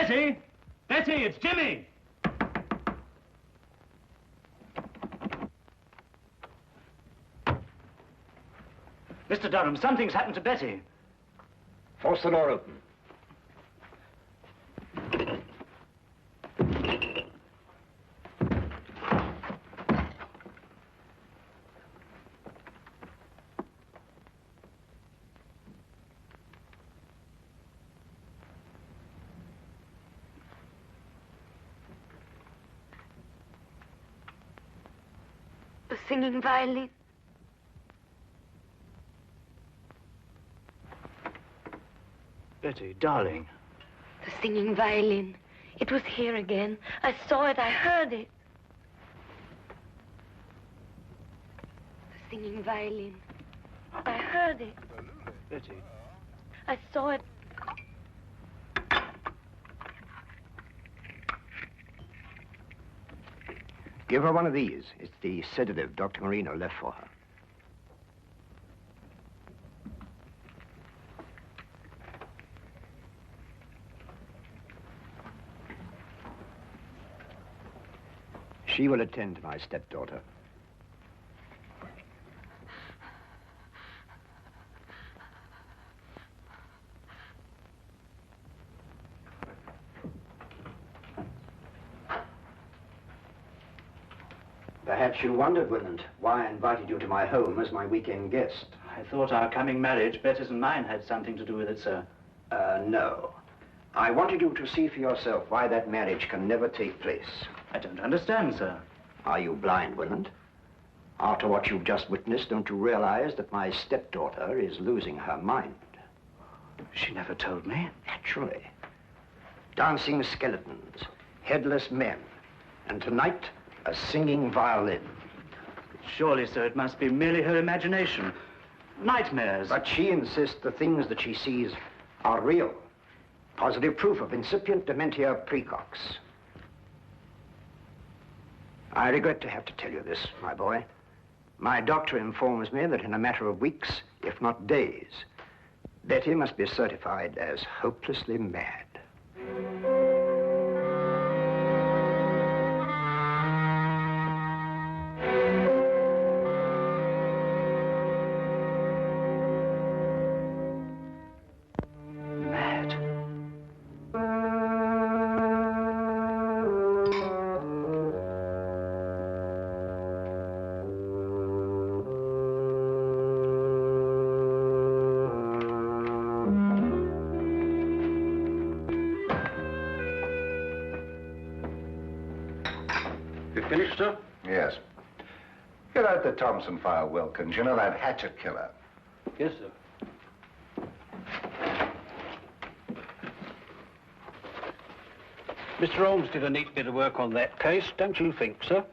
Betty! Betty, it's Jimmy! Mr. Durham, something's happened to Betty. Force the door open. The singing violin. Betty, darling. The singing violin. It was here again. I saw it. I heard it. The singing violin. I heard it. Betty. I saw it. Give her one of these. It's the sedative Dr. Marino left for her. She will attend to my stepdaughter. Perhaps you wondered, Willand, why I invited you to my home as my weekend guest. I thought our coming marriage, Betty's and mine, had something to do with it, sir. No. I wanted you to see for yourself why that marriage can never take place. I don't understand, sir. Are you blind, Willand? After what you've just witnessed, don't you realize that my stepdaughter is losing her mind? She never told me. Naturally. Dancing skeletons, headless men, and tonight, a singing violin. Surely, sir, it must be merely her imagination. Nightmares. But she insists the things that she sees are real. Positive proof of incipient dementia precox. I regret to have to tell you this, my boy. My doctor informs me that in a matter of weeks, if not days, Betty must be certified as hopelessly mad. Finished, sir? Yes. Get out the Thompson file, Wilkins. You know that hatchet killer. Yes, sir. Mr. Holmes did a neat bit of work on that case, don't you think, sir?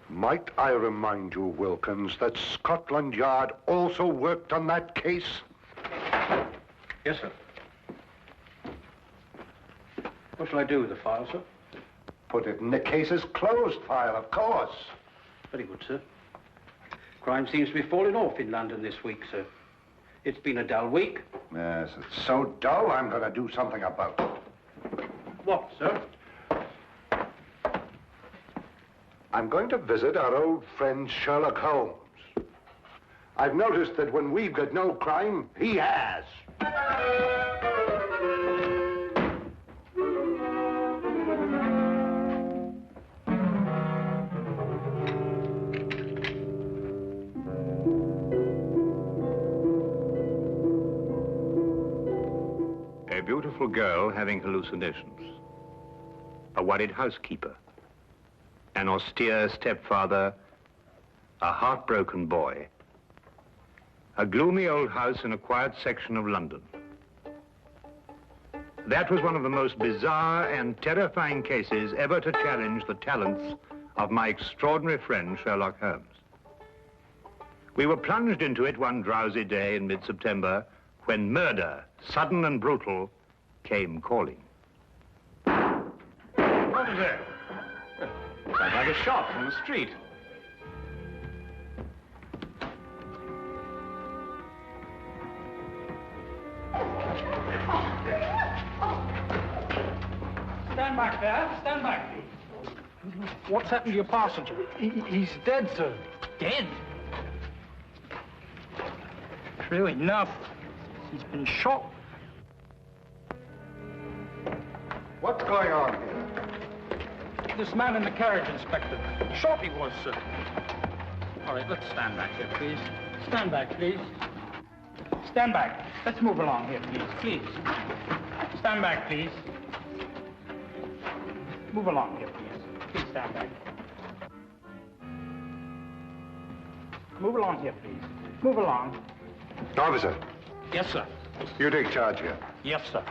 Might I remind you, Wilkins, that Scotland Yard also worked on that case? Yes, sir. What shall I do with the file, sir? Put it in the case's closed file, of course. Very good, sir. Crime seems to be falling off in London this week, sir. It's been a dull week. Yes, it's so dull, I'm going to do something about it. What, sir? I'm going to visit our old friend Sherlock Holmes. I've noticed that when we've got no crime, he has. A beautiful girl having hallucinations. A worried housekeeper. An austere stepfather. A heartbroken boy. A gloomy old house in a quiet section of London. That was one of the most bizarre and terrifying cases ever to challenge the talents of my extraordinary friend, Sherlock Holmes. We were plunged into it one drowsy day in mid-September when murder, sudden and brutal, came calling. What is it? Sounds like a shot from the street. Stand back there. Stand back, please. What's happened to your passenger? He's dead, sir. Dead? True enough. He's been shot. What's going on here? This man in the carriage, Inspector. Shot he was, sir. All right, let's stand back here, please. Stand back, please. Stand back. Let's move along here, please. Please. Stand back, please. Move along here, please. Please stand back. Move along here, please. Move along. Officer, Yes, sir. you take charge here. Yes, sir.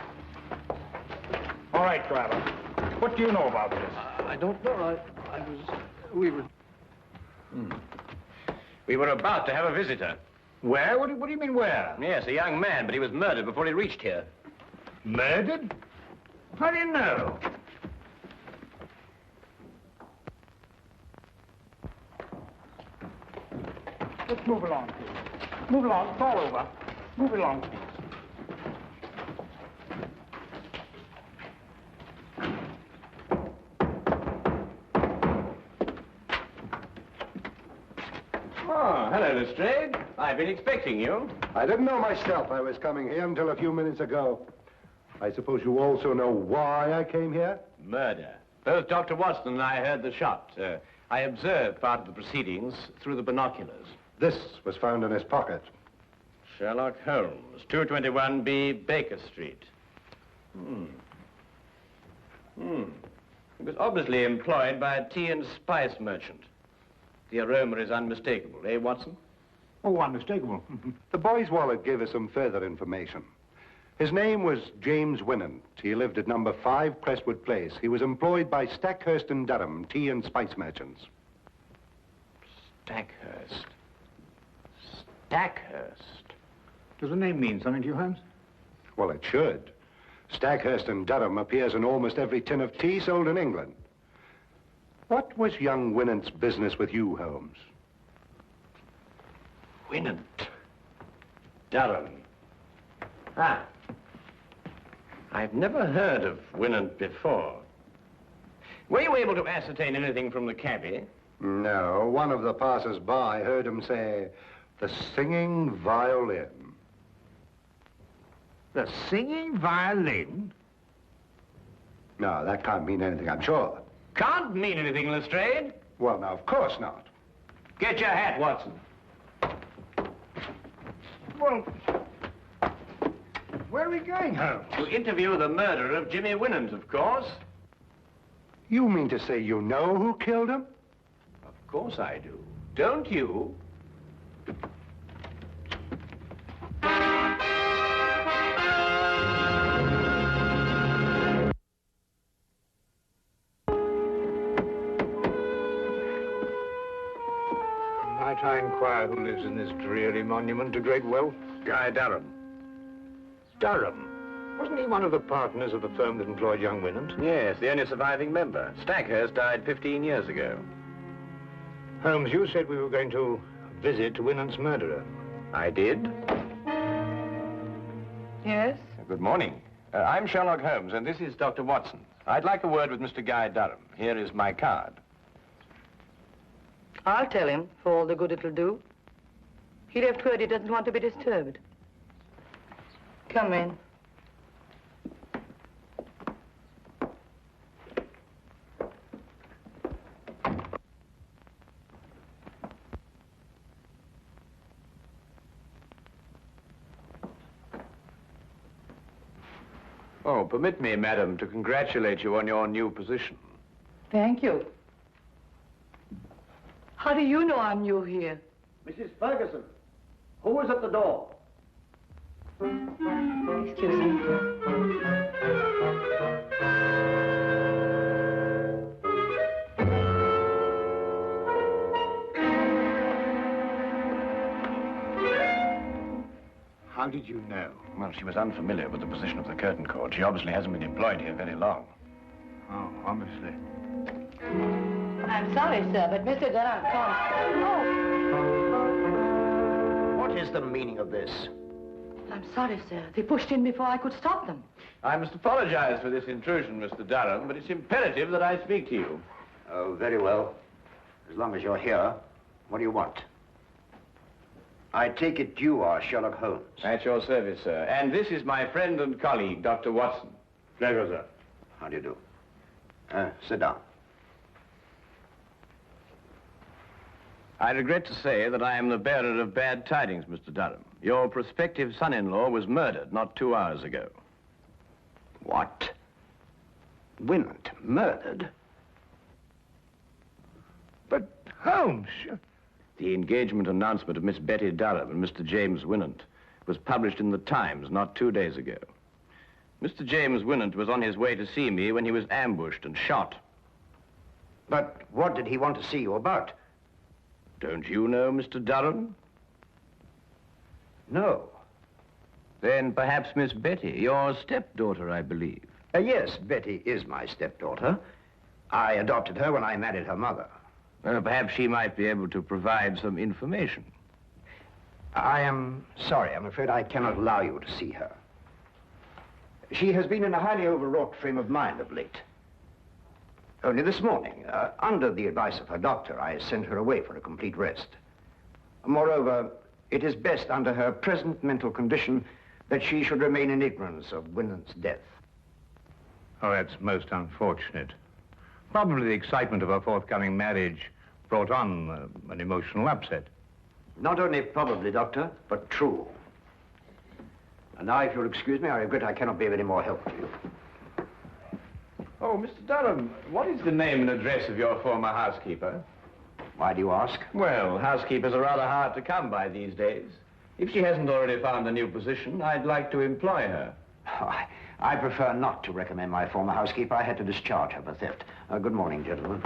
All right, driver. What do you know about this? I don't know. We were about to have a visitor. Where? What do you mean, where? Yes, a young man, but he was murdered before he reached here. Murdered? How do you know? Let's move along, please. Move along. Fall over. Move along, please. Oh, hello, Lestrade. I've been expecting you. I didn't know myself I was coming here until a few minutes ago. I suppose you also know why I came here? Murder. Both Dr. Watson and I heard the shot. I observed part of the proceedings through the binoculars. This was found in his pocket. Sherlock Holmes, 221B Baker Street. He was obviously employed by a tea and spice merchant. The aroma is unmistakable, eh, Watson? Oh, unmistakable. The boy's wallet gave us some further information. His name was James Winant. He lived at number 5 Crestwood Place. He was employed by Stackhurst and Durham, tea and spice merchants. Stackhurst. Stackhurst. Does the name mean something to you, Holmes? Well, it should. Stackhurst and Durham appears in almost every tin of tea sold in England. What was young Winant's business with you, Holmes? Winant. Durham. Ah. I've never heard of Winant before. Were you able to ascertain anything from the cabby? No, one of the passers-by heard him say, the singing violin. The singing violin? No, that can't mean anything, I'm sure. Can't mean anything, Lestrade. Well, now, of course not. Get your hat, Watson. Well, where are we going, Holmes? To interview the murderer of Jimmy Winant, of course. You mean to say you know who killed him? Of course I do. Don't you? Might I inquire who lives in this dreary monument to great wealth? Guy Durham. Durham. Wasn't he one of the partners of the firm that employed young Winant? Yes, the only surviving member. Stackhurst died 15 years ago. Holmes, you said we were going to visit Winant's murderer. I did. Yes? Good morning. I'm Sherlock Holmes, and this is Dr. Watson. I'd like a word with Mr. Guy Durham. Here is my card. I'll tell him, for all the good it'll do. He left word he doesn't want to be disturbed. Come in. Oh, permit me, madam, to congratulate you on your new position. Thank you. How do you know I'm new here? Mrs. Ferguson, who was at the door? Excuse me. How did you know? Well, she was unfamiliar with the position of the curtain cord. She obviously hasn't been employed here very long. Oh, obviously. I'm sorry, sir, but Mr. Durham can't. What is the meaning of this? I'm sorry, sir. They pushed in before I could stop them. I must apologize for this intrusion, Mr. Durham, but it's imperative that I speak to you. Oh, very well. As long as you're here, what do you want? I take it you are Sherlock Holmes. At your service, sir. And this is my friend and colleague, Dr. Watson. Pleasure, sir. How do you do? Sit down. I regret to say that I am the bearer of bad tidings, Mr. Durham. Your prospective son-in-law was murdered not 2 hours ago. What? Winant murdered? But, Holmes... The engagement announcement of Miss Betty Durham and Mr. James Winant was published in the Times not 2 days ago. Mr. James Winant was on his way to see me when he was ambushed and shot. But what did he want to see you about? Don't you know Mr. Durham? No. Then perhaps Miss Betty, your stepdaughter, I believe. Yes, Betty is my stepdaughter. I adopted her when I married her mother. Perhaps she might be able to provide some information. I am sorry. I'm afraid I cannot allow you to see her. She has been in a highly overwrought frame of mind of late. Only this morning, under the advice of her doctor, I sent her away for a complete rest. Moreover, it is best under her present mental condition that she should remain in ignorance of Winant's death. Oh, that's most unfortunate. Probably the excitement of her forthcoming marriage brought on an emotional upset. Not only probably, Doctor, but true. And now, if you'll excuse me, I regret I cannot be of any more help to you. Oh, Mr. Durham, what is the name and address of your former housekeeper? Why do you ask? Well, housekeepers are rather hard to come by these days. If she hasn't already found a new position, I'd like to employ her. Oh, I prefer not to recommend my former housekeeper. I had to discharge her for theft. Good morning, gentlemen.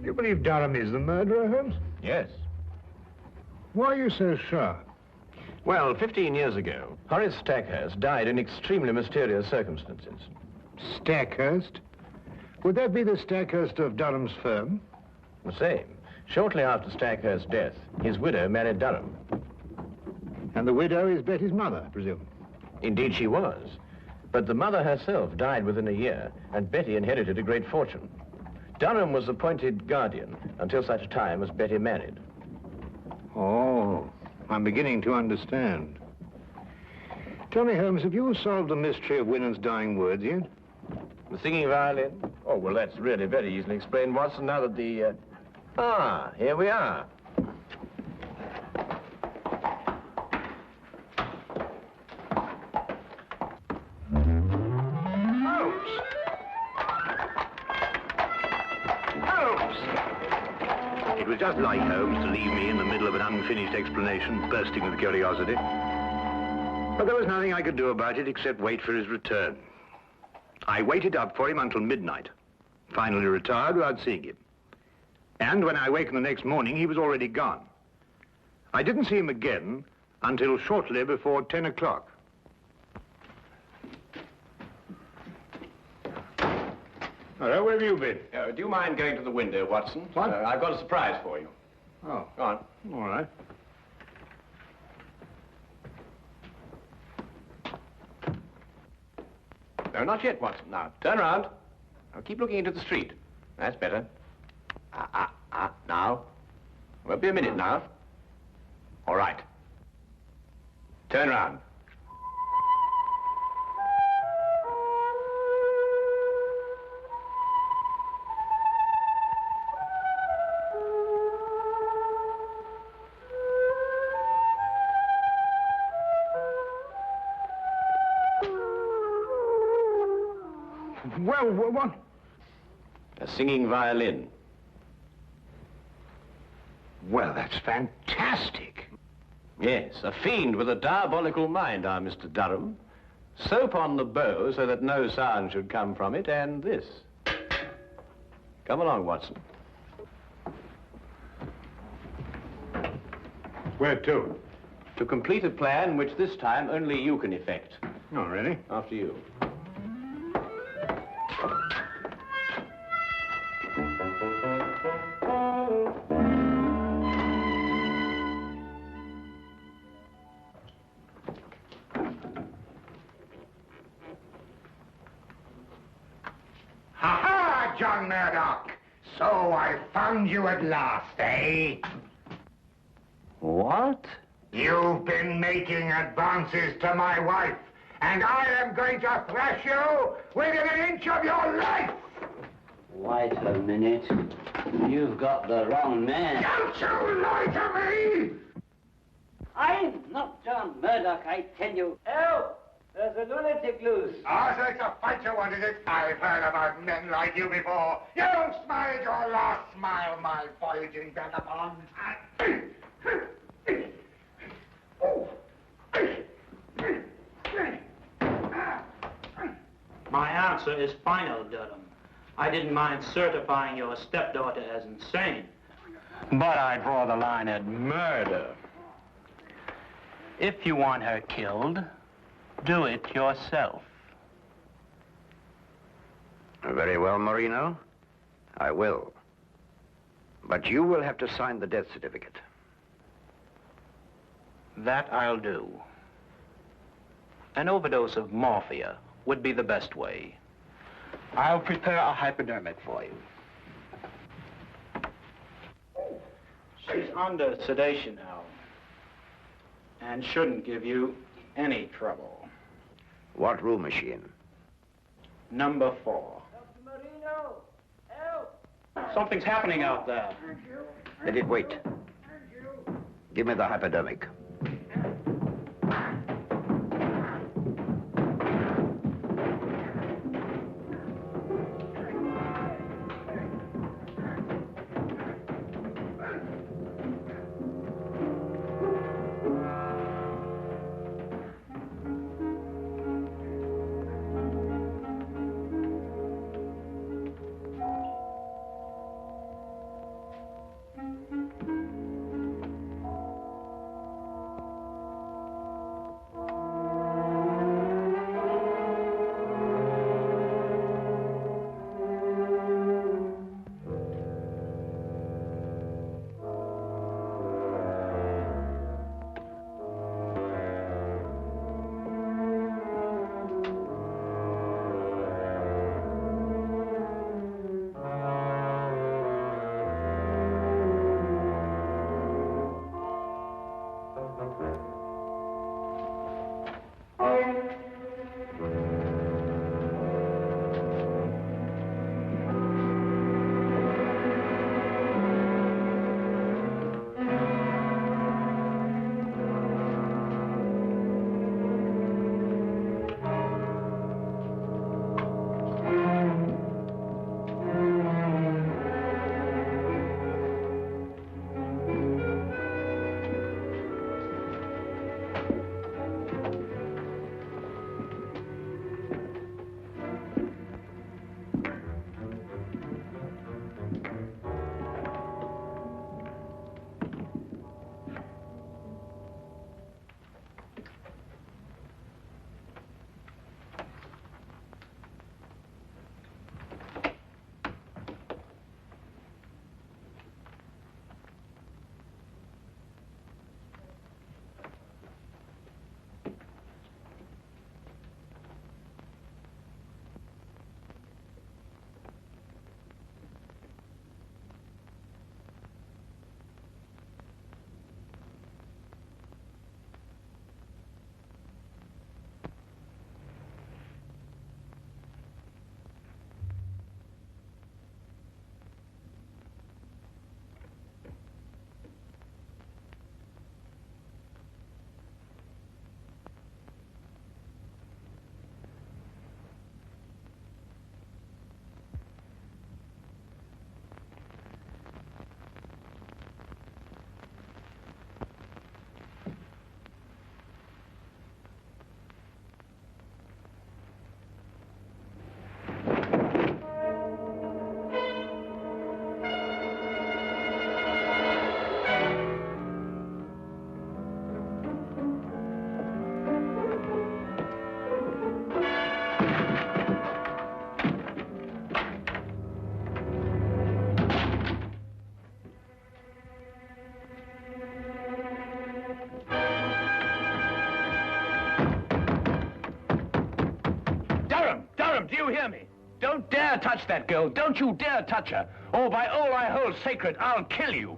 You believe Durham is the murderer, Holmes? Yes. Why are you so sure? Well, 15 years ago, Horace Stackhurst died in extremely mysterious circumstances. Stackhurst? Would that be the Stackhurst of Durham's firm? The same. Shortly after Stackhurst's death, his widow married Durham. And the widow is Betty's mother, I presume? Indeed, she was. But the mother herself died within a year, and Betty inherited a great fortune. Durham was appointed guardian until such time as Betty married. Oh, I'm beginning to understand. Tell me, Holmes, have you solved the mystery of Winant's dying words yet? The singing violin? Oh, well, that's really very easily explained, Watson, now that the... Ah, here we are. It was just like Holmes to leave me in the middle of an unfinished explanation, bursting with curiosity. But there was nothing I could do about it except wait for his return. I waited up for him until midnight, finally retired without seeing him. And when I awakened the next morning, he was already gone. I didn't see him again until shortly before 10 o'clock. Hello, where have you been? Do you mind going to the window, Watson? What? I've got a surprise for you. Oh, Go on. all right. No, not yet, Watson. Now, turn around. Now, keep looking into the street. That's better. Now. Won't be a minute now. All right. Turn around. Well, what? A singing violin. Well, that's fantastic. Yes, a fiend with a diabolical mind, our Mr. Durham. Soap on the bow so that no sound should come from it, and this. Come along, Watson. Where to? To complete a plan which this time only you can effect. Oh, really? After you. Ha-ha, John Murdoch! So I found you at last, eh? What? You've been making advances to my wife, and I am going to thrash you within an inch of your life! Wait a minute. You've got the wrong man. Don't you lie to me! I'm not John Murdoch, I tell you. Help! There's a lunatic loose. Oh, so it's a fight you wanted it? I've heard about men like you before. You smiled your last smile, my voyaging vagabond. My answer is final, Durham. I didn't mind certifying your stepdaughter as insane, but I draw the line at murder. If you want her killed, do it yourself. Very well, Marino. I will. But you will have to sign the death certificate. That I'll do. An overdose of morphia would be the best way. I'll prepare a hypodermic for you. She's under sedation now, and shouldn't give you any trouble. What room is she in? Number 4. Dr. Marino, help! Something's happening out there. Let it wait. Give me the hypodermic. Durham, do you hear me? Don't dare touch that girl. Don't you dare touch her. Or by all I hold sacred, I'll kill you.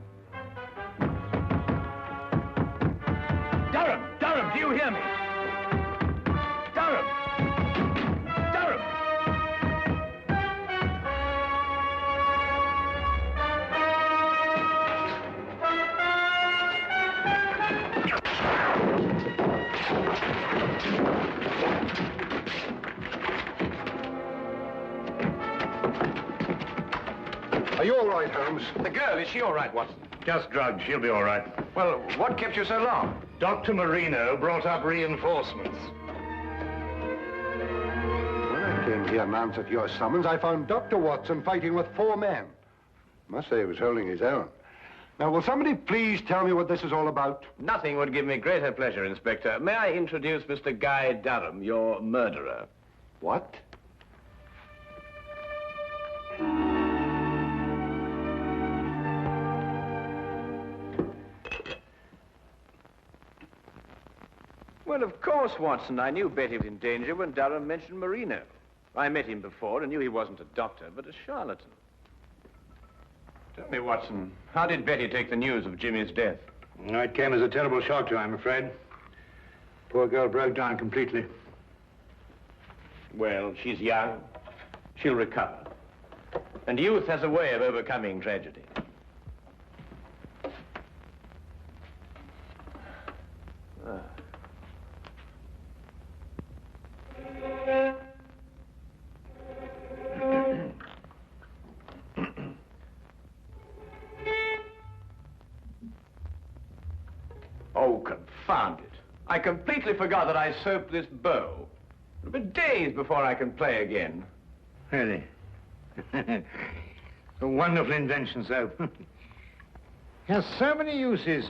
Durham, do you hear me? Durham! Durham! Are you all right, Holmes? The girl, is she all right, Watson? Just drugged. She'll be all right. Well, what kept you so long? Dr. Marino brought up reinforcements. When I came here and answered your summons, I found Dr. Watson fighting with 4 men. Must say he was holding his own. Now, will somebody please tell me what this is all about? Nothing would give me greater pleasure, Inspector. May I introduce Mr. Guy Durham, your murderer? What? Well, of course, Watson. I knew Betty was in danger when Durham mentioned Marino. I met him before and knew he wasn't a doctor, but a charlatan. Tell me, Watson, how did Betty take the news of Jimmy's death? It came as a terrible shock to her, I'm afraid. Poor girl broke down completely. Well, she's young. She'll recover. And youth has a way of overcoming tragedy. Ah. Oh, confound it. I completely forgot that I soaped this bow. It'll be days before I can play again. Really? A wonderful invention, soap. Has so many uses.